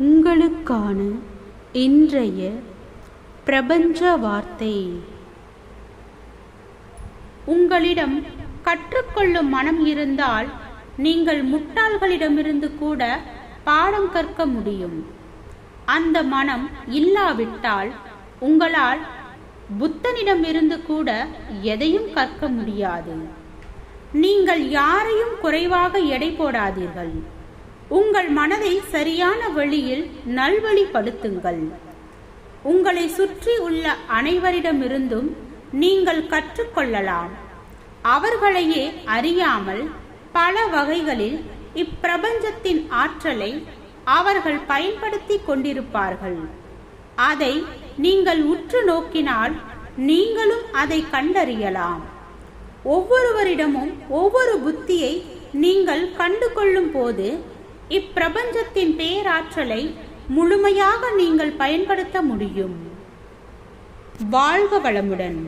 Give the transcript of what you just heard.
உங்களுக்கான இன்றைய பிரபஞ்ச வார்த்தை. உங்களிடம் கற்றுக்கொள்ளும் மனம் இருந்தால் நீங்கள் முட்டாள்களிடமிருந்து கூட பாடம் கற்க முடியும். அந்த மனம் இல்லாவிட்டால் உங்களால் புத்தனிடமிருந்து கூட எதையும் கற்க முடியாது. நீங்கள் யாரையும் குறைவாக எடை போடாதீர்கள். உங்கள் மனதை சரியான வழியில் நல்வழிப்படுத்துங்கள். உங்களை சுற்றி உள்ள அனைவரிடமிருந்தும் நீங்கள் கற்றுக்கொள்ளலாம். அவர்களையே அறியாமல் பல வகைகளில் இப்பிரபஞ்சத்தின் ஆற்றலை அவர்கள் பயன்படுத்தி கொண்டிருப்பார்கள். அதை நீங்கள் உற்று நோக்கினால் நீங்களும் அதை கண்டறியலாம். ஒவ்வொருவரிடமும் ஒவ்வொரு புத்தியை நீங்கள் கண்டு கொள்ளும் போது இப்பிரபஞ்சத்தின் பேராற்றலை முழுமையாக நீங்கள் பயன்படுத்த முடியும். வாழ்க வளமுடன்.